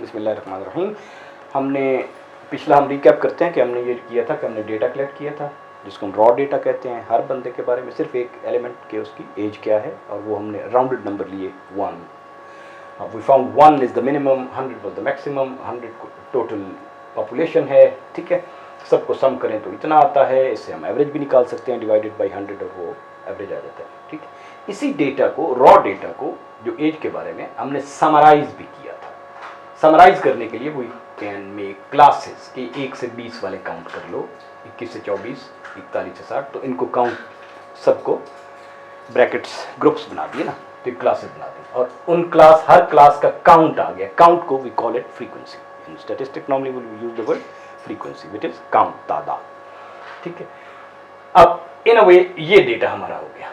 बिस्मिल्लाहिर्रहमानिर्रहीम। हम रिकैप करते हैं कि हमने ये किया था कि हमने डेटा कलेक्ट किया था जिसको हम रॉ डेटा कहते हैं। हर बंदे के बारे में सिर्फ एक एलिमेंट के उसकी एज क्या है और वो हमने राउंडेड नंबर लिए 1। We found 1 is the minimum, 100 was the maximum. 100 total population है, ठीक है। सबको सम करें तो इतना आता है, इससे हम एवरेज भी निकाल सकते हैं डिवाइडेड बाई 100 और वो एवरेज आ जाता है, ठीक है। इसी डेटा को, रॉ डेटा को, जो एज के बारे में, हमने समराइज भी किया था। समराइज करने के लिए वी कैन मेक क्लासेस कि 1 से 20 वाले काउंट कर लो, 21 से 24, 41 से 60, तो इनको काउंट सबको ब्रैकेट्स ग्रुप्स बना दिए ना, तो क्लासेस बना दी और उन क्लास, हर क्लास का काउंट आ गया। काउंट को we call it frequency. In statistic normally will use the word frequency which is count, तादाद, ठीक है। अब इन अ वे ये डेटा हमारा हो गया।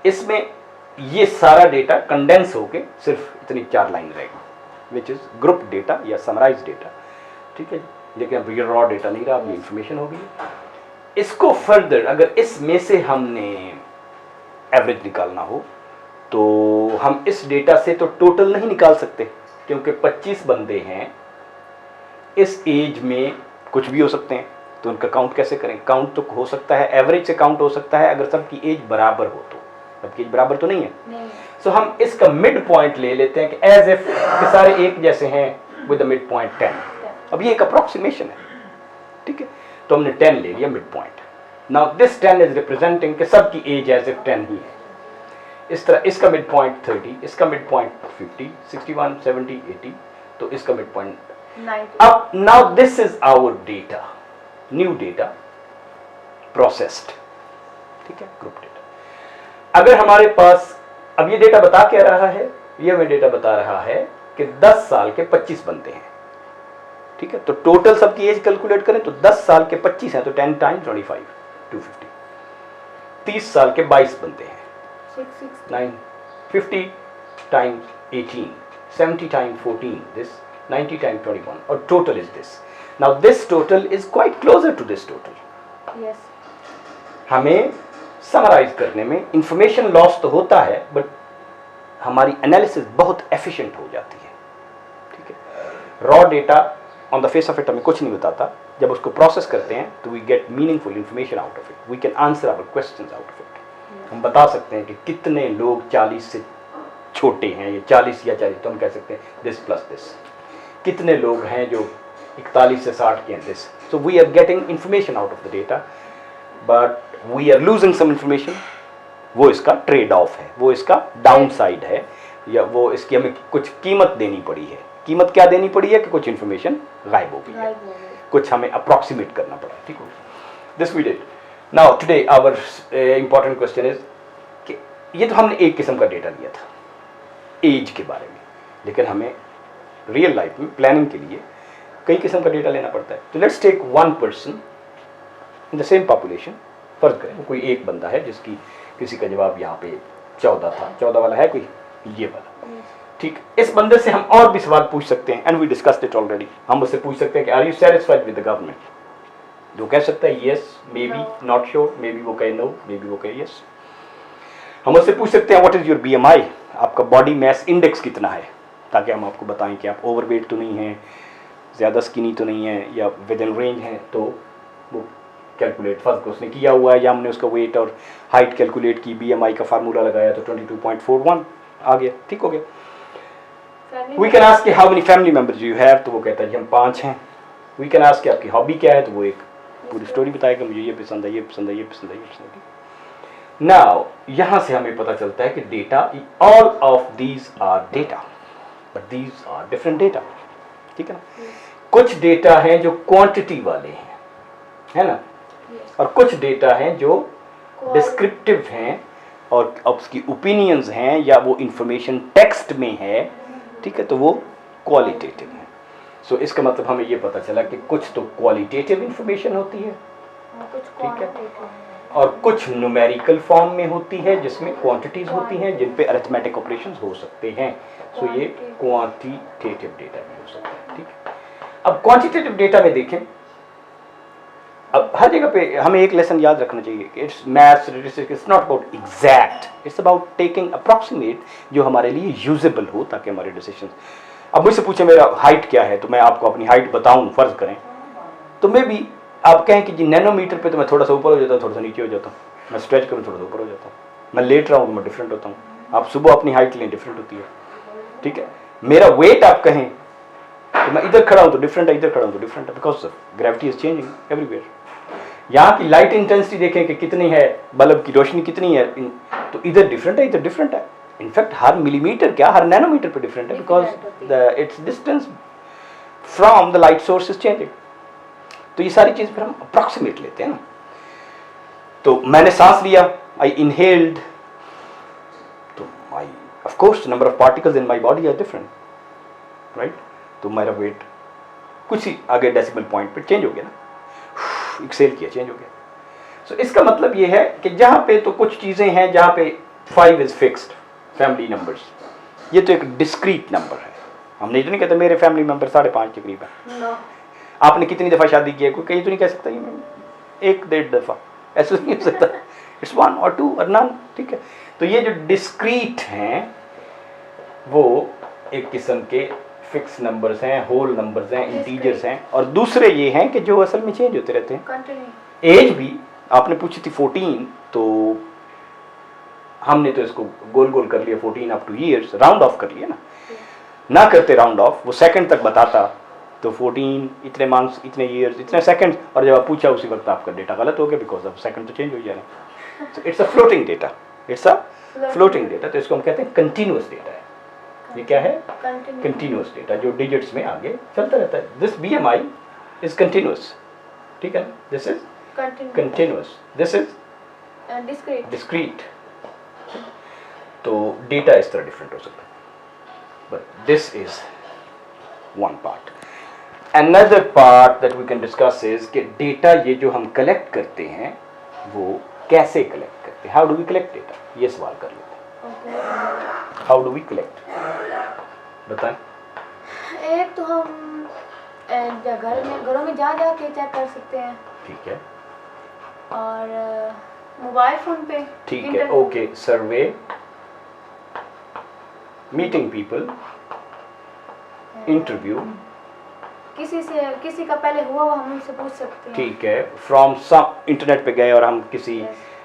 इसमें ये सारा डेटा कंडेंस होके सिर्फ इतनी 4 लाइन रहेगी विच इज ग्रुप डेटा या समराइज डेटा, ठीक है। लेकिन अब ये रॉ डेटा नहीं रहा, अब ये इंफॉर्मेशन हो गई। इसको फर्दर अगर इसमें से हमने एवरेज निकालना हो तो हम इस डेटा से तो टोटल नहीं निकाल सकते, क्योंकि 25 बंदे हैं, इस एज में कुछ भी हो सकते हैं, तो उनका काउंट कैसे करें? काउंट तो हो सकता है, एवरेज से काउंट हो सकता है अगर सबकी एज बराबर हो तो। सबकी एज बराबर तो नहीं है, सो हम इसका मिड पॉइंट ले लेते हैं कि एज इफ के सारे एक जैसे हैं विद द मिड पॉइंट 10। अब ये एक अप्रोक्सीमेशन है, ठीक है। तो हमने 10 ले लिया mid point. Now this 10 is representing कि सबकी एज एज इफ 10 ही है। इस तरह इसका मिड पॉइंट 30, इसका मिड पॉइंट 50, 61, 70, 80, तो इसका मिड पॉइंट 90। अब now this is our data, new data processed, ठीक है, ग्रुप डेटा। अगर हमारे पास अब ये डेटा बता क्या रहा है? ये हमें डेटा बता रहा है कि 10 साल के 25 बनते हैं, ठीक है। तो टोटल सबकी एज कैलकुलेट करें तो 10 साल के 25 हैं, तो 10 टाइम्स 25, 250। 30 साल के 22 बनते हैं, 9, 50 टाइम्स 18, 70 टाइम्स 14, दिस 90 टाइम्स 21, और total is this. Now this total is quite closer to this total. Yes, हमें समराइज करने में इंफॉर्मेशन लॉस तो होता है, बट हमारी एनालिसिस बहुत एफिशिएंट हो जाती है, ठीक है। Raw data on the face of it हमें कुछ नहीं बताता, जब उसको प्रोसेस करते हैं तो we get meaningful information out of it, we can answer our questions out of it. हम बता सकते हैं कि कितने लोग 40 से छोटे हैं, ये 40 या 40, तो हम कह सकते हैं दिस प्लस दिस। कितने लोग हैं जो 41 से 60 के हैं, this. So we are getting information out of the data, but we are losing some information. वो इसका ट्रेड ऑफ है, वो इसका डाउन साइड है, या वो इसकी हमें कुछ कीमत देनी पड़ी है। कीमत क्या देनी पड़ी है? कि कुछ इंफॉर्मेशन गायब हो गई है, कुछ हमें अप्रॉक्सीमेट करना पड़ा, ठीक हो। This we did. Now today our important question is कि ये तो हमने एक किस्म का डेटा लिया था एज के बारे में, लेकिन हमें रियल लाइफ में प्लानिंग के लिए कई किस्म का डेटा लेना पड़ता है। तो let's take one person in the same population. फर्ज करें कोई एक बंदा है जिसकी किसी का जवाब यहाँ पे 14 था, 14 वाला है कोई, ये वाला, ठीक। इस बंदे से हम और भी सवाल पूछ सकते हैं, and we discussed it already. हम उससे पूछ सकते हैं कि are you satisfied with the government? जो कह सकता है yes, maybe, not sure, maybe वो कहे नो, मे बी वो कहे यस। हम उससे पूछ सकते हैं व्हाट इज योर BMI, आपका बॉडी मास इंडेक्स कितना है, ताकि हम आपको बताएं कि आप ओवरवेट तो नहीं हैं, ज़्यादा स्किनी तो नहीं है, या विद इन रेंज हैं। तो वो कैलकुलेट फर्स्ट उसने किया हुआ है, या हमने उसका वेट और हाइट कैलकुलेट की, BMI का फार्मूला लगाया तो 22.41 आ गया, ठीक हो गया। We can ask how many family members you have, तो वो कहता है कि हम 5 हैं। वी कैन आस्क आपकी हॉबी क्या है, तो वो एक पूरी स्टोरी बताएगा, मुझे ये पसंद है, ये पसंद है, ये पसंद है, ये पसंद है। नाउ यहां से हमें पता चलता है कि data, all of these are data, but these are different data, ठीक है ना। कुछ डेटा हैं जो क्वांटिटी वाले हैं, है ना, और कुछ डेटा हैं जो डिस्क्रिप्टिव हैं और उसकी ओपिनियंस हैं, या वो इंफॉर्मेशन टेक्स्ट में है, ठीक है, तो वो क्वालिटेटिव है। सो इसका मतलब हमें ये पता चला कि कुछ तो क्वालिटेटिव इंफॉर्मेशन होती है, ठीक है, और कुछ न्यूमेरिकल फॉर्म में होती है जिसमें क्वांटिटीज होती हैं जिन पे अरिथमेटिक ऑपरेशंस हो सकते हैं। सो ये क्वांटिटेटिव डेटा भी हो सकता है, ठीक है। अब क्वांटिटेटिव डेटा में देखें अब हर जगह पे हमें एक लेसन याद रखना चाहिए कि it's maths statistics, it's not about exact, it's about taking approximate जो हमारे लिए यूजेबल हो, ताकि हमारे डिसीजन। अब मुझसे पूछे मेरा हाइट क्या है, तो मैं आपको अपनी हाइट बताऊं फर्ज करें, तो मे भी आप कहें कि जी नैनोमीटर पे तो मैं थोड़ा सा ऊपर हो जाता हूँ, थोड़ा सा नीचे हो जाता हूँ, मैं स्ट्रेच करूँ थोड़ा सा ऊपर हो जाता हूँ, मैं लेट रहा हूँ तो मैं डिफरेंट होता हूँ। आप सुबह अपनी हाइट लें, डिफरेंट होती है, ठीक है। मेरा वेट आप कहें तो मैं इधर खड़ा हूँ तो डिफरेंट है, इधर खड़ा हूँ तो डिफरेंट है, because gravity is changing everywhere. यहाँ की लाइट इंटेंसिटी देखें कि कितनी है, बल्ब की रोशनी कितनी है, तो इधर डिफरेंट है, इधर डिफरेंट है। इनफैक्ट हर मिलीमीटर क्या, हर नैनोमीटर पे डिफरेंट है, because the it's distance from the light source is changing. तो ये सारी चीज फिर हम अप्रॉक्सीमेट लेते हैं ना। तो मैंने सांस लिया, आई इनहेल्ड, तो my of course number of particles in my body are different, right. तो मेरा वेट कुछ ही आगे डेसिमल पॉइंट पे चेंज हो गया ना, एक्सेल किया, चेंज हो गया। सो इसका मतलब ये है कि जहां पे तो कुछ चीजें हैं जहां पे 5 इज फिक्स्ड, फैमिली नंबर्स, ये तो एक डिस्क्रीट नंबर है। हम नहीं तो नहीं कहते मेरे फैमिली मेंबर 5.5 के करीब है। आपने कितनी दफा शादी की है, कोई कहीं तो नहीं कह सकता ये एक 1.5 दफा, ऐसा नहीं हो सकता। इट्स 1 और 2 और नन, ठीक है। तो ये जो डिस्क्रीट हैं वो एक किस्म के फिक्स नंबर्स हैं, होल नंबर्स हैं, इंटीजर्स हैं, और दूसरे ये हैं कि जो असल में चेंज होते रहते हैं। एज भी आपने पूछी थी 14, तो हमने तो इसको गोल गोल कर लिया, 14 up two years, round of कर लिया ना करते राउंड ऑफ, वो सेकंड तक बताता, तो 14 इतने मंथ्स, इतने ईयर्स, इतने सेकंड, और जब आप पूछा उसी वक्त आपका डेटा गलत हो गया, बिकॉज अब सेकंड तो चेंज हो जा रहा है। It's a floating data, it's a floating data, तो इसको हम कहते हैं कंटिन्यूअस डेटा है। ये क्या है? कंटिन्यूअस डेटा, जो डिजिट्स में आगे चलता रहता है। दिस BMI इज कंटिन्यूअस, ठीक है ना, this is continuous, this is discrete. तो डेटा इस तरह डिफरेंट हो सकता है, but this is one part. Another part that we can discuss is कि डेटा ये जो हम कलेक्ट करते हैं वो कैसे कलेक्ट करते हैं, how do we collect data, ये सवाल कर लेते हैं। हाउ डू वी कलेक्ट, बताएं। एक तो हम घरों में जा के चेक कर सकते हैं, ठीक है, और मोबाइल फोन पे, ठीक है, ओके, सर्वे, मीटिंग पीपल, इंटरव्यू, किसी का पहले हुआ हम उनसे पूछ सकते हैं, ठीक है, फ्रॉम सम इंटरनेट पे गए और हम किसी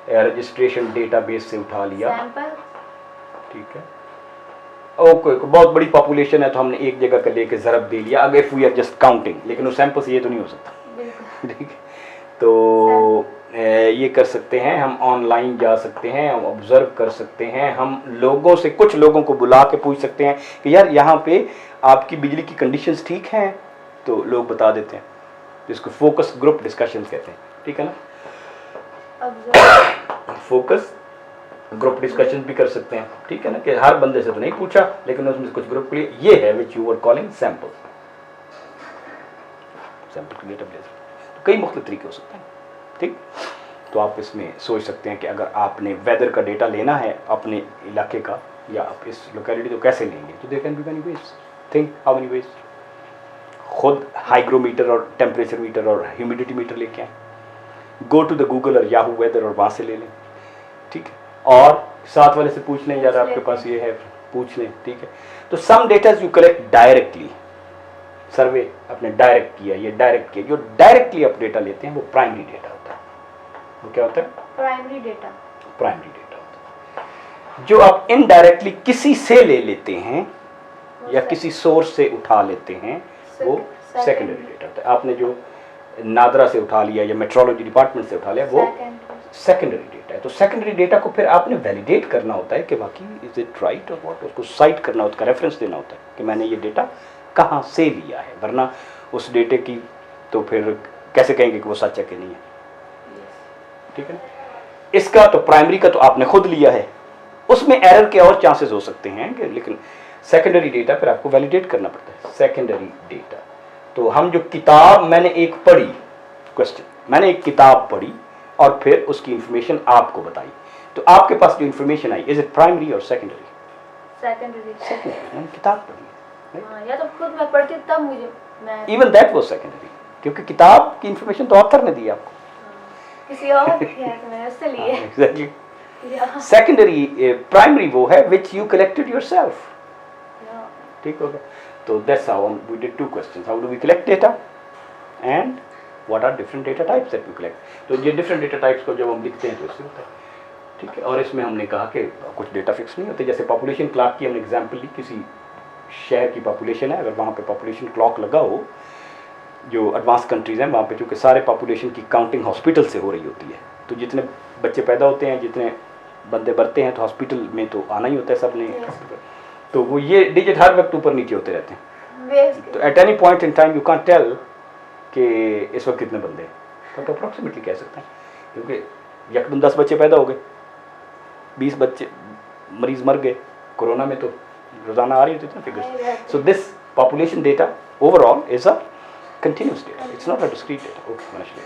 रजिस्ट्रेशन डेटाबेस से उठा लिया, सैंपल, ठीक है, ओके, बहुत बड़ी पॉपुलेशन है तो हमने एक जगह का लेके ज़रब दे लिया, अगर वी आर जस्ट काउंटिंग, लेकिन उस सैंपल से ये तो नहीं हो सकता, ठीक है। तो ये कर सकते हैं हम, ऑनलाइन जा सकते हैं, हम ऑब्जर्व कर सकते हैं, हम लोगों से, कुछ लोगों को बुला के पूछ सकते हैं कि यार यहाँ पे आपकी बिजली की कंडीशंस ठीक हैं, तो लोग बता देते हैं, जिसको फोकस ग्रुप डिस्कशंस कहते हैं, ठीक है ना। फोकस ग्रुप डिस्कशन भी कर सकते हैं, ठीक है ना, कि हर बंदे से तो नहीं पूछा लेकिन उसमें कुछ ग्रुप के लिए, ये है which you are calling sample, sample create database. तो कई मुख्तलिफ तरीके हो सकते हैं, ठीक। तो आप इसमें सोच सकते हैं कि अगर आपने वेदर का डेटा लेना है अपने इलाके का या आप इस लोकेलिटी, तो कैसे लेंगे, तो there can be many ways, think how many ways. खुद हाइग्रोमीटर और टेम्परेचर मीटर और ह्यूमिडिटी मीटर लेके आए, गो टू द गूगल और याहू वेदर और वहाँ से ले लें, ठीक है, और साथ वाले से पूछ लें, यार आपके पास ये है, पूछ लें, ठीक है। तो some data you collect directly, survey आपने डायरेक्ट किया, ये डायरेक्ट किया, जो डायरेक्टली आप डेटा लेते हैं वो प्राइमरी डेटा होता है। वो क्या होता है? प्राइमरी डेटा, प्राइमरी डेटा होता है। जो आप इनडायरेक्टली किसी से ले लेते हैं या किसी सोर्स से उठा लेते हैं वो सेकेंडरी डेटा होता है। आपने जो नादरा से उठा लिया या मेट्रोलॉजी डिपार्टमेंट से उठा लिया वो सेकेंडरी डेटा है। तो सेकेंडरी डेटा को फिर आपने वैलिडेट करना होता है कि बाकी इज इट राइट और व्हाट, उसको साइट करना होता है, रेफरेंस देना होता है कि मैंने ये डेटा कहाँ से लिया है, वरना उस डेटे की तो फिर कैसे कहेंगे कि वो सच है कि नहीं है, ठीक है। इसका तो प्राइमरी का तो आपने खुद लिया है, उसमें एरर के और चांसेस हो सकते हैं कि, लेकिन सेकेंडरी डेटा फिर आपको वैलिडेट करना पड़ता है। सेकेंडरी डेटा तो हम जो किताब मैंने एक पढ़ी, क्वेश्चन, मैंने एक किताब पढ़ी और फिर उसकी इंफॉर्मेशन आपको बताई, तो आपके पास जो information I, is it primary और सेकेंडरी? सेकेंडरी, मैंने किताब पढ़ी, या तो खुद मैं पढ़ती तब मुझे, इवन दैट वाज सेकेंडरी, क्योंकि किताब की इंफॉर्मेशन तो ऑथर ने दी आपको, किसी और की है तो मैंने उससे लिए एग्जैक्टली। या सेकेंडरी प्राइमरी वो है विच यू कलेक्टेड योरसेल्फ, ठीक हो गया। तो that's how we did 2 questions, how do we collect data and what are different data types that we collect. तो ये डिफरेंट डेटा टाइप्स को जब हम लिखते हैं तो इससे होता है, ठीक है। और इसमें हमने कहा कि कुछ डेटा फिक्स नहीं होते, जैसे पॉपुलेशन क्लॉक की हमने एग्जांपल ली, किसी शहर की पॉपुलेशन है, अगर वहाँ पे पॉपुलेशन क्लॉक लगा हो, जो एडवांस कंट्रीज़ हैं वहाँ पे चूँकि सारे पॉपुलेशन की काउंटिंग हॉस्पिटल से हो रही होती है, तो जितने बच्चे पैदा होते हैं, जितने बंदे बढ़ते हैं, तो हॉस्पिटल में तो आना ही होता है सब ने, तो वो ये डिजिट हर वक्त ऊपर नीचे होते रहते हैं। वेस्ट तो at any point in time you can tell कि इस वक्त कितने बंदे हैं, तो आप अप्रॉक्सीमेटली कह सकते हैं, क्योंकि यकदम 10 बच्चे पैदा हो गए, 20 बच्चे मरीज मर गए कोरोना में, तो रोज़ाना आ रही होती थी ना figures. So this population data overall is a continuous data, it's not a discrete data. Okay, Manashali.